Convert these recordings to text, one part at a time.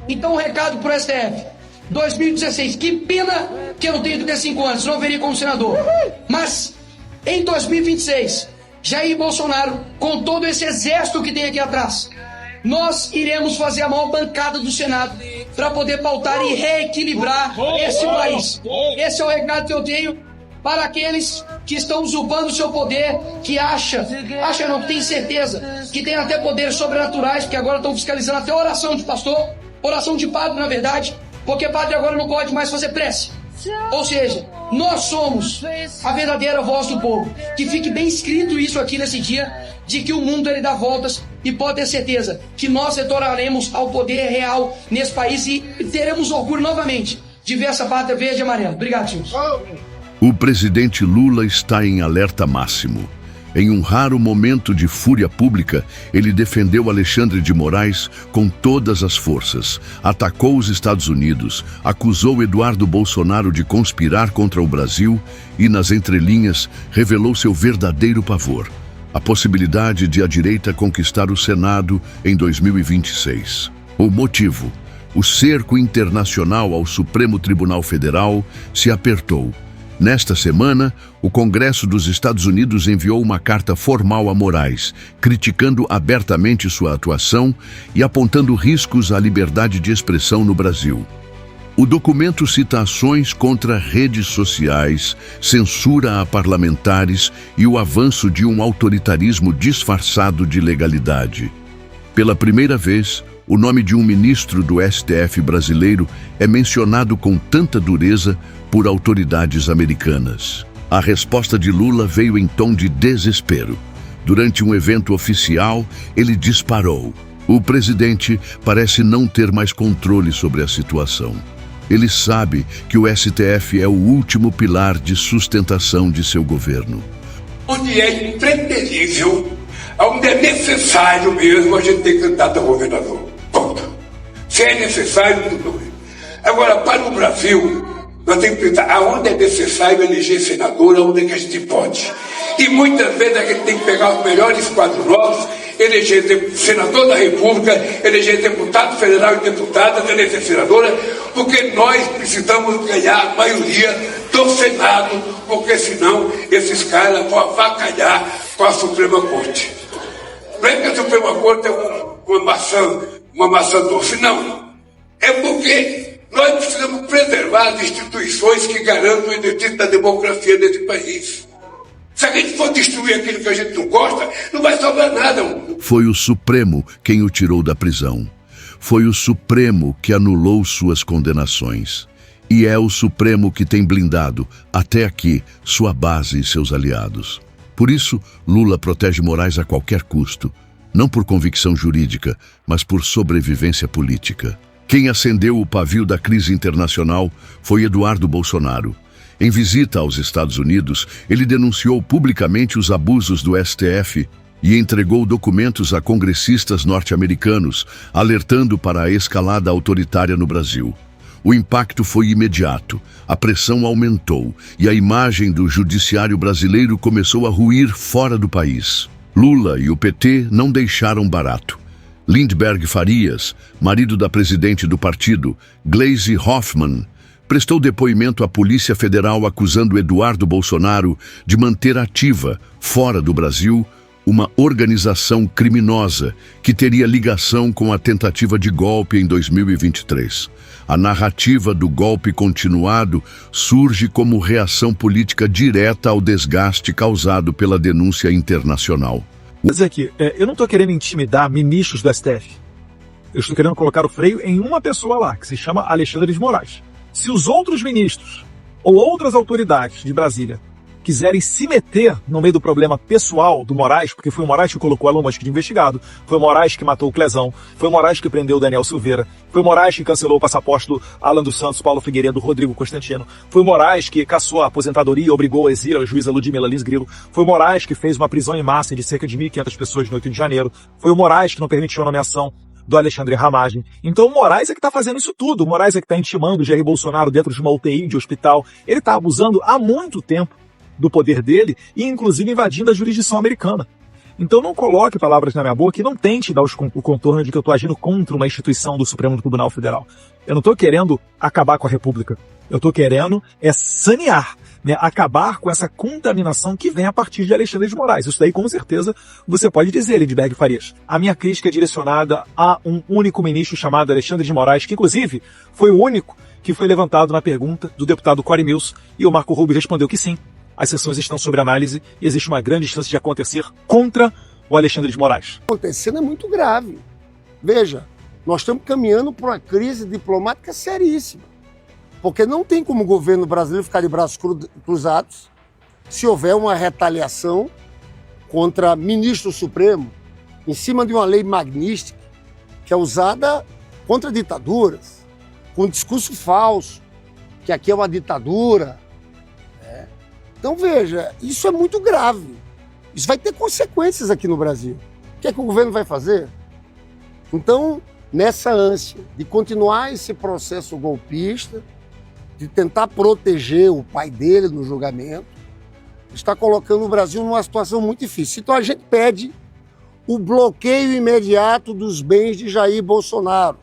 Então, um recado pro STF. 2016, que pena que eu não tenho 35 anos, não veria como senador. Mas, em 2026, Jair Bolsonaro, com todo esse exército que tem aqui atrás, nós iremos fazer a maior bancada do Senado para poder pautar e reequilibrar esse país. Esse é o recado que eu tenho para aqueles que estão usurpando o seu poder, que não, que tem certeza, que tem até poderes sobrenaturais, porque agora estão fiscalizando até oração de pastor, oração de padre, na verdade, porque padre agora não pode mais fazer prece. Ou seja, nós somos a verdadeira voz do povo. Que fique bem escrito isso aqui nesse dia, de que o mundo ele dá voltas, e pode ter certeza que nós retornaremos ao poder real nesse país e teremos orgulho novamente de ver essa pátria verde e amarela. Obrigado, senhores. O presidente Lula está em alerta máximo. Em um raro momento de fúria pública, ele defendeu Alexandre de Moraes com todas as forças, atacou os Estados Unidos, acusou Eduardo Bolsonaro de conspirar contra o Brasil e, nas entrelinhas, revelou seu verdadeiro pavor: a possibilidade de a direita conquistar o Senado em 2026. O motivo: o cerco internacional ao Supremo Tribunal Federal se apertou. Nesta semana, o Congresso dos Estados Unidos enviou uma carta formal a Moraes, criticando abertamente sua atuação e apontando riscos à liberdade de expressão no Brasil. O documento cita ações contra redes sociais, censura a parlamentares e o avanço de um autoritarismo disfarçado de legalidade. Pela primeira vez, o nome de um ministro do STF brasileiro é mencionado com tanta dureza por autoridades americanas. A resposta de Lula veio em tom de desespero. Durante um evento oficial, ele disparou. O presidente parece não ter mais controle sobre a situação. Ele sabe que o STF é o último pilar de sustentação de seu governo. Onde é impreterível, onde é necessário mesmo, a gente tem que candidato a governador. Ponto. Se é necessário, tudo bem. Agora, para o Brasil, nós temos que pensar aonde é necessário eleger senador, aonde é que a gente pode. E muitas vezes a gente tem que pegar os melhores quadros novos, eleger senador da República, eleger deputado federal e deputada, eleger senadora, porque nós precisamos ganhar a maioria do Senado, porque senão esses caras vão avacalhar com a Suprema Corte. Não é que a Suprema Corte é uma maçã doce, não. É porque nós precisamos preservar as instituições que garantam o exercício da democracia nesse país. Se a gente for destruir aquilo que a gente não gosta, não vai sobrar nada. Foi o Supremo quem o tirou da prisão. Foi o Supremo que anulou suas condenações. E é o Supremo que tem blindado, até aqui, sua base e seus aliados. Por isso, Lula protege Moraes a qualquer custo. Não por convicção jurídica, mas por sobrevivência política. Quem acendeu o pavio da crise internacional foi Eduardo Bolsonaro. Em visita aos Estados Unidos, ele denunciou publicamente os abusos do STF e entregou documentos a congressistas norte-americanos, alertando para a escalada autoritária no Brasil. O impacto foi imediato, a pressão aumentou e a imagem do judiciário brasileiro começou a ruir fora do país. Lula e o PT não deixaram barato. Lindbergh Farias, marido da presidente do partido, Gleisi Hoffmann, prestou depoimento à Polícia Federal acusando Eduardo Bolsonaro de manter ativa, fora do Brasil, uma organização criminosa que teria ligação com a tentativa de golpe em 2023. A narrativa do golpe continuado surge como reação política direta ao desgaste causado pela denúncia internacional. Mas aqui, eu não estou querendo intimidar ministros do STF. Eu estou querendo colocar o freio em uma pessoa lá, que se chama Alexandre de Moraes. Se os outros ministros ou outras autoridades de Brasília quiserem se meter no meio do problema pessoal do Moraes, porque foi o Moraes que colocou Elon Musk de investigado, foi o Moraes que matou o Clezão, foi o Moraes que prendeu o Daniel Silveira, foi o Moraes que cancelou o passaporte do Alan dos Santos, Paulo Figueiredo, Rodrigo Constantino, foi o Moraes que cassou a aposentadoria e obrigou a exílio a juíza Ludmila Lins Grilo, foi o Moraes que fez uma prisão em massa de cerca de 1.500 pessoas no 8 de janeiro, foi o Moraes que não permitiu a nomeação do Alexandre Ramagem. Então o Moraes é que está fazendo isso tudo, o Moraes é que está intimando o Jair Bolsonaro dentro de uma UTI de hospital, ele está abusando há muito tempo do poder dele e inclusive invadindo a jurisdição americana. Então não coloque palavras na minha boca e não tente dar o contorno de que eu estou agindo contra uma instituição do Supremo Tribunal Federal. Eu não estou querendo acabar com a República. Eu estou querendo sanear, né, acabar com essa contaminação que vem a partir de Alexandre de Moraes. Isso daí, com certeza, você pode dizer, Lindbergh Farias. A minha crítica é direcionada a um único ministro chamado Alexandre de Moraes, que inclusive foi o único que foi levantado na pergunta do deputado Cory Mills, e o Marco Rubio respondeu que sim. As sessões estão sob análise e existe uma grande chance de acontecer contra o Alexandre de Moraes. Acontecendo é muito grave. Veja, nós estamos caminhando para uma crise diplomática seríssima. Porque não tem como o governo brasileiro ficar de braços cruzados se houver uma retaliação contra ministro Supremo em cima de uma lei magnífica que é usada contra ditaduras, com discurso falso, que aqui é uma ditadura. Então, veja, isso é muito grave. Isso vai ter consequências aqui no Brasil. O que é que o governo vai fazer? Então, nessa ânsia de continuar esse processo golpista, de tentar proteger o pai dele no julgamento, está colocando o Brasil numa situação muito difícil. Então, a gente pede o bloqueio imediato dos bens de Jair Bolsonaro.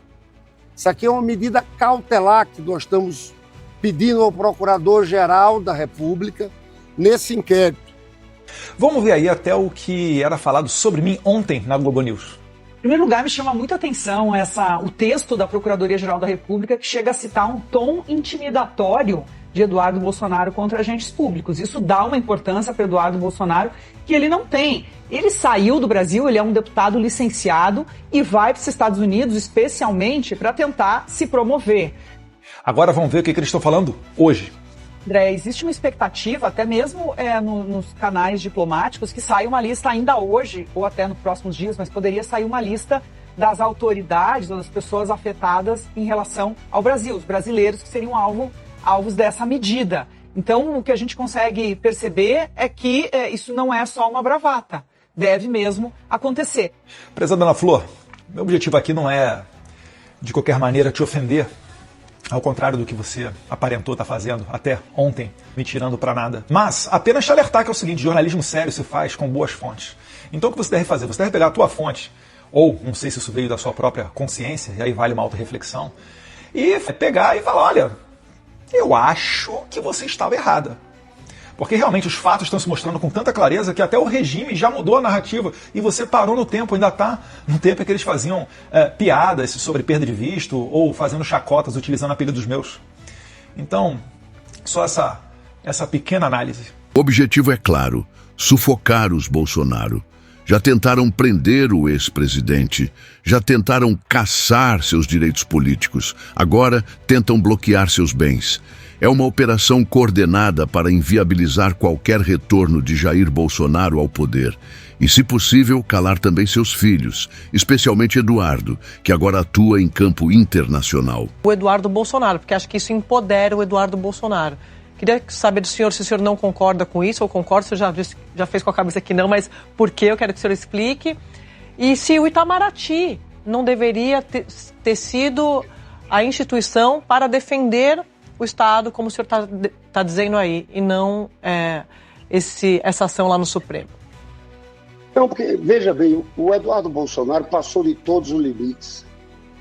Isso aqui é uma medida cautelar que nós estamos pedindo ao Procurador-Geral da República nesse inquérito. Vamos ver aí até o que era falado sobre mim ontem na Globo News. Em primeiro lugar, me chama muita atenção o texto da Procuradoria-Geral da República, que chega a citar um tom intimidatório de Eduardo Bolsonaro contra agentes públicos. Isso dá uma importância para Eduardo Bolsonaro que ele não tem. Ele saiu do Brasil, ele é um deputado licenciado e vai para os Estados Unidos especialmente para tentar se promover. Agora vamos ver o que eles estão falando hoje. André, existe uma expectativa, até mesmo nos canais diplomáticos, que saia uma lista ainda hoje, ou até nos próximos dias, mas poderia sair uma lista das autoridades ou das pessoas afetadas em relação ao Brasil, os brasileiros que seriam alvos dessa medida. Então, o que a gente consegue perceber é que isso não é só uma bravata, deve mesmo acontecer. Prezada Ana Flor, meu objetivo aqui não é, de qualquer maneira, te ofender, ao contrário do que você aparentou estar fazendo até ontem, me tirando para nada. Mas apenas te alertar que é o seguinte, jornalismo sério se faz com boas fontes. Então o que você deve fazer? Você deve pegar a tua fonte, ou não sei se isso veio da sua própria consciência, e aí vale uma autorreflexão, e pegar e falar, olha, eu acho que você estava errada. Porque realmente os fatos estão se mostrando com tanta clareza que até o regime já mudou a narrativa e você parou no tempo, ainda está no tempo em que eles faziam piadas sobre perda de visto ou fazendo chacotas utilizando apelidos meus. Então, só essa pequena análise. O objetivo é claro, sufocar os Bolsonaro. Já tentaram prender o ex-presidente, já tentaram caçar seus direitos políticos, agora tentam bloquear seus bens. É uma operação coordenada para inviabilizar qualquer retorno de Jair Bolsonaro ao poder. E, se possível, calar também seus filhos, especialmente Eduardo, que agora atua em campo internacional. O Eduardo Bolsonaro, porque acho que isso empodera o Eduardo Bolsonaro. Queria saber do senhor se o senhor não concorda com isso, ou concorda, o senhor já fez com a cabeça que não, mas por que eu quero que o senhor explique. E se o Itamaraty não deveria ter sido a instituição para defender o Estado, como o senhor está dizendo aí, e não essa ação lá no Supremo. Não, porque, veja bem, o Eduardo Bolsonaro passou de todos os limites.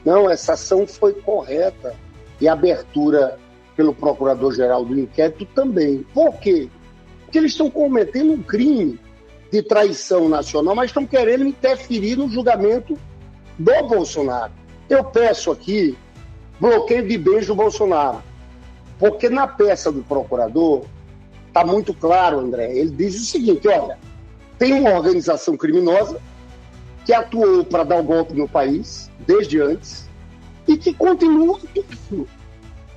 Não, essa ação foi correta. E a abertura pelo Procurador-Geral do inquérito também. Por quê? Porque eles estão cometendo um crime de traição nacional, mas estão querendo interferir no julgamento do Bolsonaro. Eu peço aqui bloqueio de bens do Bolsonaro. Porque na peça do procurador está muito claro, André, ele diz o seguinte, olha, tem uma organização criminosa que atuou para dar o golpe no país, desde antes, e que continua tudo.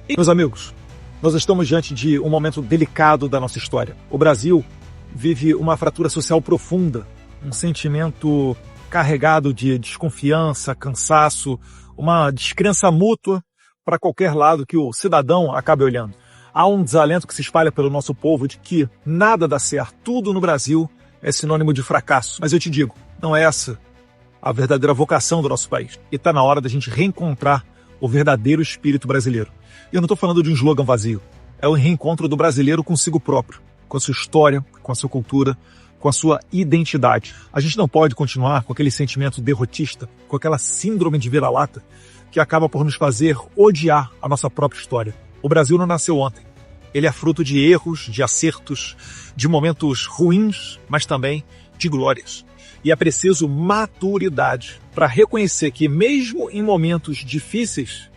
Meus amigos, nós estamos diante de um momento delicado da nossa história. O Brasil vive uma fratura social profunda, um sentimento carregado de desconfiança, cansaço, uma descrença mútua para qualquer lado que o cidadão acabe olhando. Há um desalento que se espalha pelo nosso povo de que nada dá certo, tudo no Brasil é sinônimo de fracasso. Mas eu te digo, não é essa a verdadeira vocação do nosso país. E está na hora da gente reencontrar o verdadeiro espírito brasileiro. E eu não estou falando de um slogan vazio. É o reencontro do brasileiro consigo próprio, com a sua história, com a sua cultura, com a sua identidade. A gente não pode continuar com aquele sentimento derrotista, com aquela síndrome de vira-lata que acaba por nos fazer odiar a nossa própria história. O Brasil não nasceu ontem. Ele é fruto de erros, de acertos, de momentos ruins, mas também de glórias. E é preciso maturidade para reconhecer que, mesmo em momentos difíceis,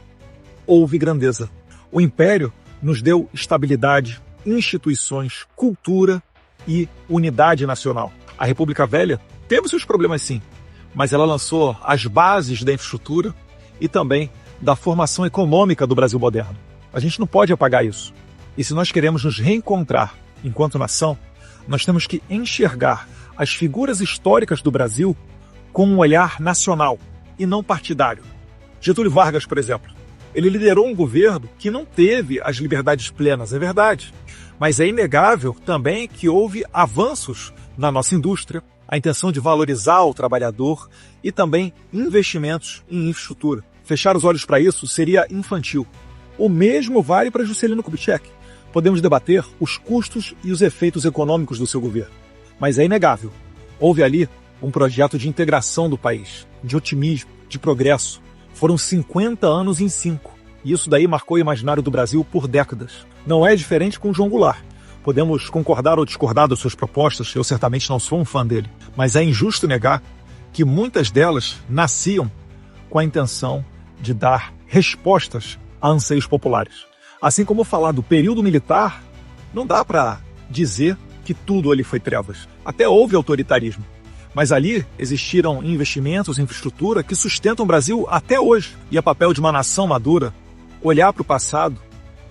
houve grandeza. O Império nos deu estabilidade, instituições, cultura e unidade nacional. A República Velha teve seus problemas sim, mas ela lançou as bases da infraestrutura e também da formação econômica do Brasil moderno. A gente não pode apagar isso. E se nós queremos nos reencontrar enquanto nação, nós temos que enxergar as figuras históricas do Brasil com um olhar nacional e não partidário. Getúlio Vargas, por exemplo, ele liderou um governo que não teve as liberdades plenas, é verdade. Mas é inegável também que houve avanços na nossa indústria, a intenção de valorizar o trabalhador e também investimentos em infraestrutura. Fechar os olhos para isso seria infantil. O mesmo vale para Juscelino Kubitschek. Podemos debater os custos e os efeitos econômicos do seu governo. Mas é inegável. Houve ali um projeto de integração do país, de otimismo, de progresso. Foram 50 anos em 5. E isso daí marcou o imaginário do Brasil por décadas. Não é diferente com João Goulart. Podemos concordar ou discordar das suas propostas, eu certamente não sou um fã dele. Mas é injusto negar que muitas delas nasciam com a intenção de dar respostas a anseios populares. Assim como falar do período militar, não dá para dizer que tudo ali foi trevas. Até houve autoritarismo. Mas ali existiram investimentos em infraestrutura que sustentam o Brasil até hoje. E é papel de uma nação madura olhar para o passado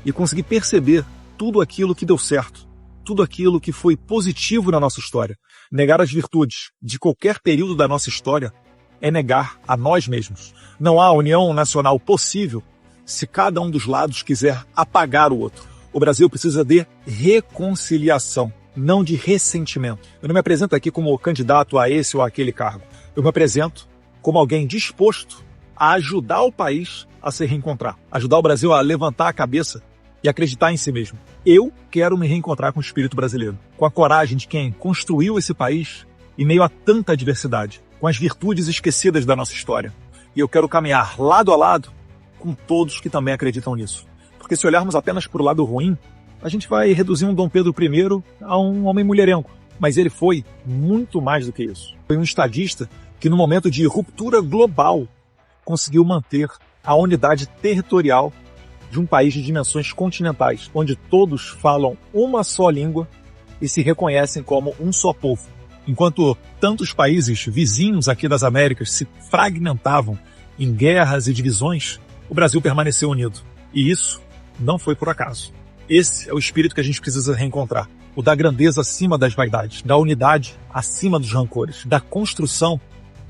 e conseguir perceber tudo aquilo que deu certo, tudo aquilo que foi positivo na nossa história. Negar as virtudes de qualquer período da nossa história é negar a nós mesmos. Não há união nacional possível se cada um dos lados quiser apagar o outro. O Brasil precisa de reconciliação, não de ressentimento. Eu não me apresento aqui como candidato a esse ou aquele cargo. Eu me apresento como alguém disposto a ajudar o país a se reencontrar, ajudar o Brasil a levantar a cabeça e acreditar em si mesmo. Eu quero me reencontrar com o espírito brasileiro, com a coragem de quem construiu esse país em meio a tanta adversidade, com as virtudes esquecidas da nossa história. E eu quero caminhar lado a lado com todos que também acreditam nisso. Porque se olharmos apenas para o lado ruim, a gente vai reduzir um Dom Pedro I a um homem mulherengo. Mas ele foi muito mais do que isso. Foi um estadista que, no momento de ruptura global, conseguiu manter a unidade territorial de um país de dimensões continentais, onde todos falam uma só língua e se reconhecem como um só povo. Enquanto tantos países vizinhos aqui das Américas se fragmentavam em guerras e divisões, o Brasil permaneceu unido. E isso não foi por acaso. Esse é o espírito que a gente precisa reencontrar. O da grandeza acima das vaidades, da unidade acima dos rancores, da construção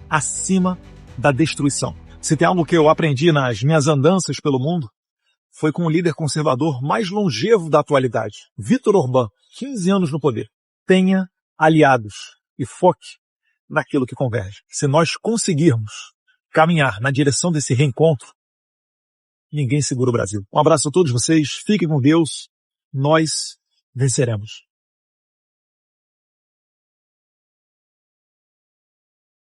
acima da destruição. Se tem algo que eu aprendi nas minhas andanças pelo mundo, foi com o líder conservador mais longevo da atualidade, Viktor Orbán, 15 anos no poder. Tenha aliados e foque naquilo que converge. Se nós conseguirmos caminhar na direção desse reencontro, ninguém segura o Brasil. Um abraço a todos vocês, fiquem com Deus, nós venceremos.